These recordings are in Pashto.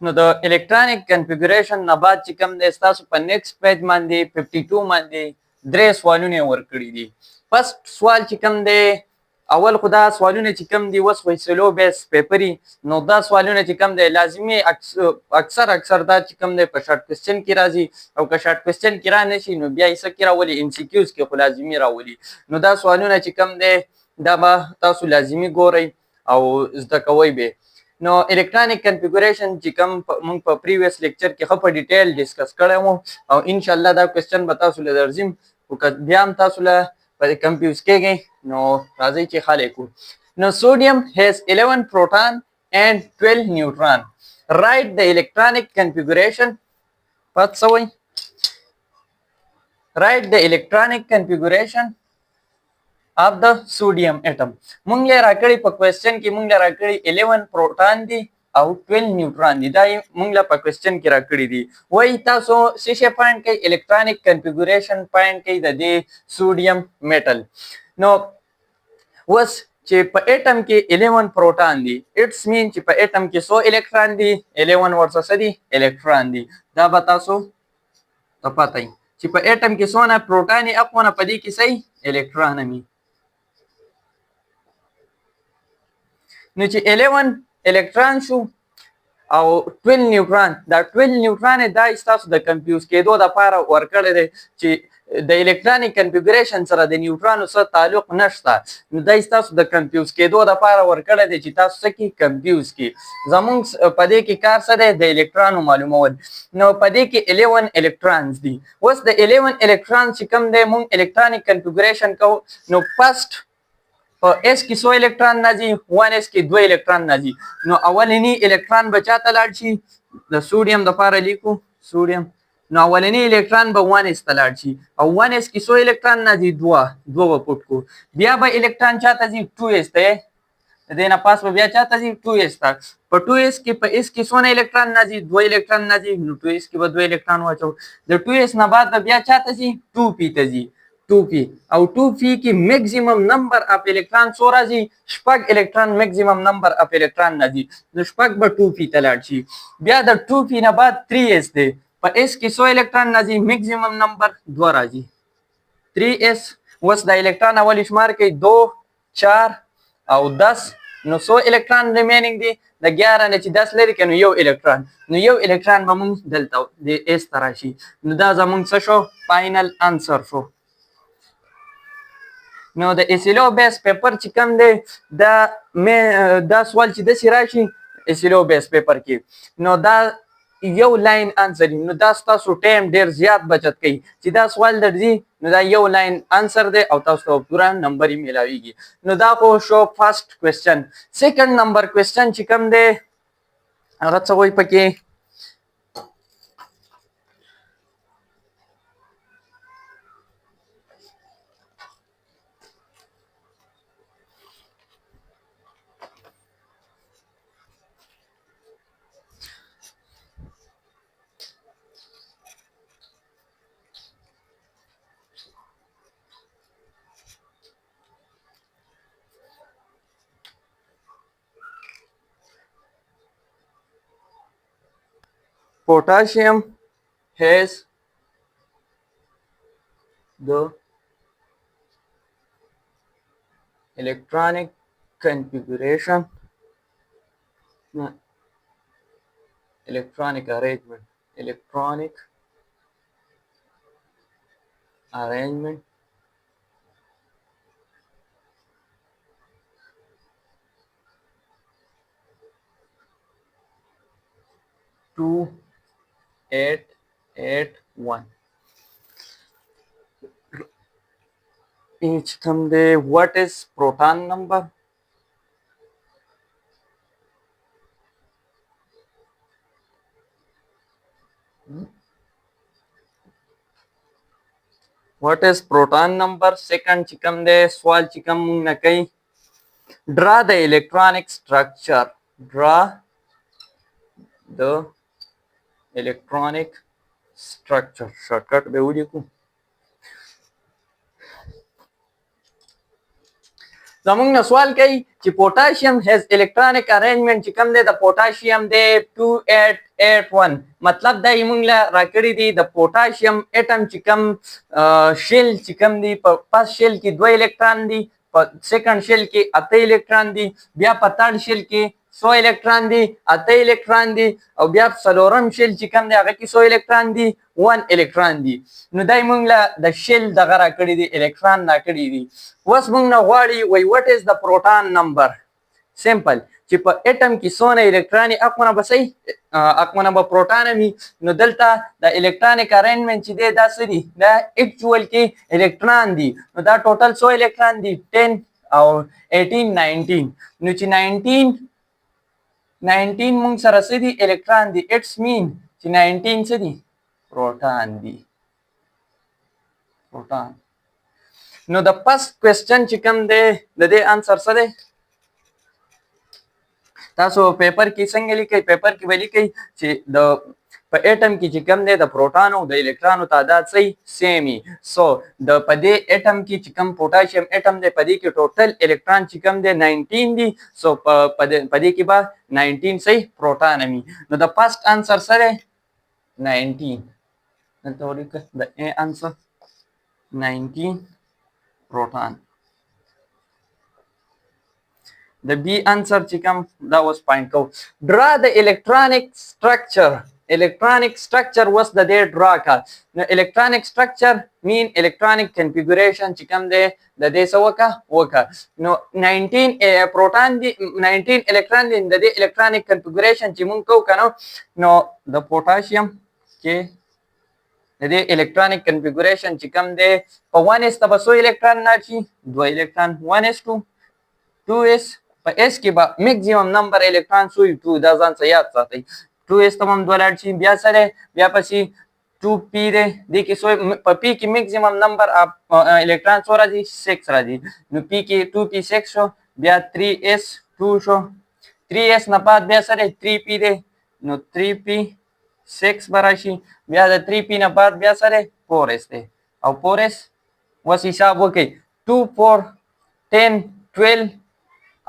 نو د الکترونیک کنفیګوریشن نه بعد چې کوم دی ستاسو په نیکسټ پیج باندې 52 باندې درې سوالونه ورکړي دي. فرست سوال چې کوم دی اول خو دا سوالونه چې کوم دي اوس فیصلو بیس پیپري، نو دا سوالونه چې کوم دی لازمي اکثر دا چې کوم دی په شارټ کوېسچن کې راځي، او که شارټ کوېسچن کې را نشي نو بیا یې څه کې راولي ام سی کیوز کې خو لازمي راولي. نو دا سوالونه چې کوم دی دا به تاسو لازمي ګورئ او زده کوئ به. نو الکترونیک کنفیګوریشن چې کوم موږ په پریویس لیکچر کې ښه په ډیټیل ډسکس کړی وو، او ان شاء الله دا کوېسچن به تاسو له درځم، خو که بیا هم تاسو له کنفیوز کېږئ نو راځئ چې حل یې کړو. نو sodium has 11 proton and 12 neutron. Write the electronic configuration. پات څه وایي؟ Write the electronic configuration of the sodium atom. مونږ یې راکړي په کوېسچن کې مونږ راکړي 11 پروټان دي او 12 نیوټران دي، دا مونږ له په کوېسچن کې راکړي دي. وایي تاسو څه شی فایند کوئ؟ الکترونیک کنفیګوریشن فایند کوئ د دې سوډیم میټل. نو اوس چې په اټم کې 11 پروټان دي، اټس مین چې په اټم کې 100 الکترون دي، 11 ورڅه څه دي؟ الکترون دي. دا به تاسو ته پته وي چې په اټم کې څونه پروټان یې اخونه په دې کې صحیح الکترون هم. نو چې 11 الکترون شو او 12 نیوټران، دا 12 نیوټران دا ستاسو د کنفیوز کېدو دپاره ورکړی دی چې د الکترونیک کنفیګوریشن سره د نیوټرانو سره تعلق نشته، نو دا ستاسو د کنفیوز کېدو دپاره ورکړی دی چې تاسو څه کړي؟ کنفیوز کړي. زمونږ په دې کې کار څه دی؟ د الکترانو معلومول. نو په دې کې 11 الکترانز دي. اوس د 11 الکترانز چې کوم دی مونږ الکترونیک کنفیګوریشن کوو، نو فرست په اس کې 100 الکترون راځي، 1s کې 2 الکترون راځي. نو اولنی الکترون به چاته لاړ شي؟ د سوډیم دپاره لیکو سوډیم. نو اولنی الکترون به 1s ته لاړ شي، او 1s کې 100 الکترون راځي، 2 به پټ کړو. بیا به الکترون چاته ځي؟ 2s ته. د دې نه پاس به بیا چاته ځي؟ 2s ته. په 2s کې په s کې څونه الکترون راځي؟ 2 الکترون راځي. نو 2s کې به 2 الکترون واچو. د 2s نه بعد به بیا چاته ځي؟ 2p ته ځي. 2p او 2p کې میکزیمم نمبر اف الکترون څو راځي؟ شپږ الکترون میکزیمم نمبر اف الکترون راځي. نو شپږ به 2p ته لاړ شي. بیا د 2p نه بعد 3s دی. په s کې 100 الکترون راځي، میکزیمم نمبر 2 راځي. 3s اوس د الکترون اولی شمار کوي 2 4 او 10. نو 100 الکترون ریمیننګ دی. د 11 نه چې 10 لري که نو یو الکترون، نو یو الکترون به مونږ دلته د اس ته راشي. نو دا زمونږ څه شو؟ فاینل انسر شو. نو د اسیلو بیس پیپر چې کوم دی دا سوال چې داسې راشي اسیلو بیس پیپر کې، نو دا یو لاین انسر دی. نو دا ستاسو ټایم ډیر زیات بچت کوي چې دا سوال درځي نو دا یو لاین انسر دی او تاسو ته پوره نمبر یې میلاویږي. نو دا خو شو فرست کوېسچن. سیکنډ نمبر کوېسچن چې کوم دی هغه څه وایي پکې؟ Potassium has the electronic configuration, electronic arrangement 2881. Each someday, what is proton number? What is proton number? Second chikam de swal chikam na kai. Draw the electronic structure. Draw the electronic structure. Shortcut be udi ku. زمونږ نه سوال کوي چې پوټاشیم هیز الکترونیک ارینجمنت چې کوم دی د پوټاشیم دی 2881 مطلب دا یې مونږ له راکړي دي د پوټاشیم اټم چې کوم شیل چې کوم دی په فرست شیل کې 2 الکترون دي په سیکنډ شیل کې 8 الکترون دي بیا په تھرډ شیل کې 100 الکترون دي 8 الکترون دي او بیا څلورم شیل چې کوم دی هغه کې 100 الکترون دي 1 الکترون دي نو دای مونږ له د شیل دغه راکړي دي الکترون راکړي دي اوس مونږ نه غواړي وای وات از د پروټون نمبر سمپل چې په اټم کې څونه الکتروني اقونه به صحیح اقونه به پروټون وي نو دلته د الکترونیک ارینجمنت چې دی دا څه دي دا اکچوال کې الکترون دي نو دا ټوټل 100 الکترون دي 10 او 18 19 نو چې 19 مونږ سره څه دي الکترون دي اټس مین چې 19 څه دي پروټون دي پروټون نو د فرست کوېسچن چې کوم دی د دې انسر څه دی تاسو پیپر کې څنګه لیکئ پیپر کې به لیکئ چې د په اټم کې چې کوم دی د پروټانو د الکترونو تعداد صحیح سیم وي سو د په دې اټم کې چې کوم پوټاشیم اټم دی په دې کې ټوټل الکترون چې کوم دی 19 دي سو په دې کې به 19 صحیح پروټان وي نو د فرست انسر سره 19 دلته ولیکه د ا انسر 19 proton. The B answer چې کوم دا اوس پوینټ کو draw the electronic structure was the day draw کا نو electronic structure mean electronic configuration چې کوم دی د دې څه وکا نو 19 پروټون دي 19 الکترون دي د دې electronic configuration چې مونږ کو کنو نو د پوټاشیم کې د دې electronic configuration چې کوم دی په 1s ته به څو الکترون راشي 2 الکترون 1s2 2s په s کې به میکزیمم نمبر الکترون سوی 2 دا ځان څه یاد ساتئ 2s ته هم 2 لاړ شي بیا سره بیا پسې 2p دی دې کې سوی په p کې میکزیمم نمبر الکترون څو راځي 6 راځي نو p کې 2p 6 شو بیا 3s 2 شو 3s نه بعد بیا سره 3p دی نو 3p 6 براشي بیا د 3p نه بعد بیا سره 4s دی او 4s وس حساب وکړئ 2 4 10 12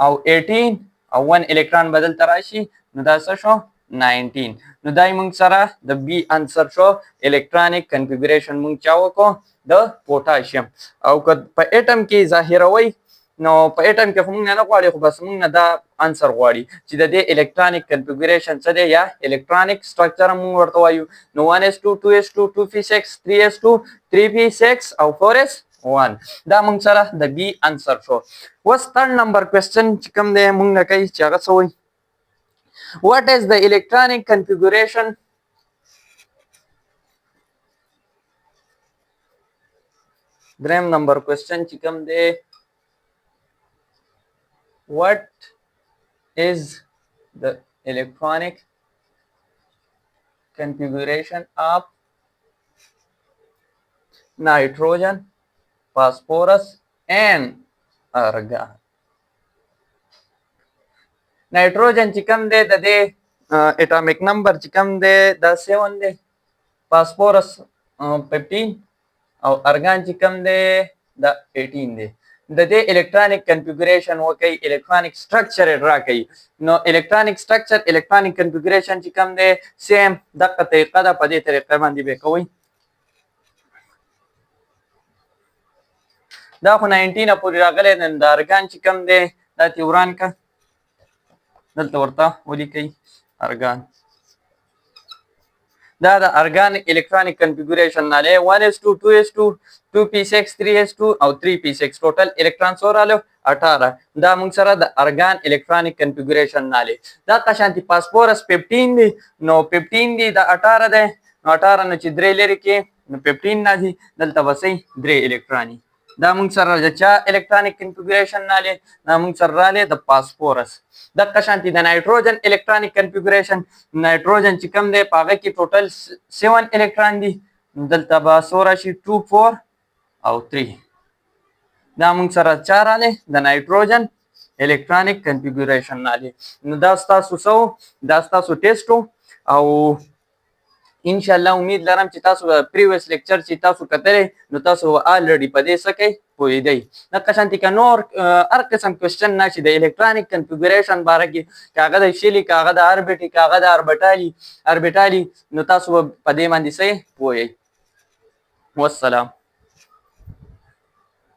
او 18 او 1 الکترون بدل تراشي نو دا څه شو 19 نو دای مونږ سره د بی انسر شو الکترونیک کنفیګریشن مونږ چا وکړو د پوټاشیم او په اټم کې ظاهروي نو په اټم کې مونږ نه غواړي خو بس مونږ دا انسر غواړي چې د دې الکترونیک کنفیګریشن څه دی یا الکترونیک سټرکچر مونږ ورته وایو نو 1s2 2s2 2p6 3s2 3p6 او 4s 1 دا مونږ سره د بی انسر شو اوس third number question چې کوم دی مونږ نه کوي چې هغه څه وایي what is the electronic configuration دریم نمبر question چې کوم دی what is the electronic configuration of nitrogen phosphorus and argon نایټروجن چې کوم دی د دې اټامیک نمبر چې کوم دی دا 7 دی فاسفورس 15 او ارګان چې کوم دی دا 18 دی د دې الکترونیک کنفیګریشن وکړي الکترونیک سټرکچر ډرا کوي نو الکترونیک سټرکچر الکترونیک کنفیګریشن چې کوم دی سیم دغه طریقه ده په دې طریقه باندې به کوي دا خو 19 پورې راغلی د ارګان چې کوم دی دا تیوران کا دلته ورته ولیکئ ارګان دا د ارګان الکترونیک کنفیګریشن ناله 1s2 2s2 2p6 3s2 او 3p6 ټوټل الکترون څو رالو 18 دا موږ سره د ارګان الکترونیک کنفیګریشن ناله دا قشانتي فاسفورس 15 دی نو 15 دی دا 18 دی نو 18 نو چې 3 لري کې نو 15 نه دي دلته وسې 3 الکترونی دا موږ سره د چا الکترونیک کنفیګریشن ناله دا موږ سره رااله د فاسفورس د قشانتي د نایټروجن الکترونیک کنفیګریشن نایټروجن چې کوم دی پاغه کې ټوټل 7 الکترون دي دلته به سورا شي 2 4 او 3 دا موږ سره چا رااله د نایټروجن الکترونیک کنفیګریشن ناله نو دا تاسو دا تاسو ټیسټ او ان شاء الله امید لرم چې تاسو پریویس لیکچر چې تاسو کتلې نو تاسو الریډي په دې سکے پوهېدی دغه شانتې که نور هر قسم کوېسچن راشي د الکترانیک کنفګوریشن باره کې که هغه د شلي که هغه د اربټي که هغه د اربټالي نو تاسو به په دې باندې څه پوهئ. والسلام.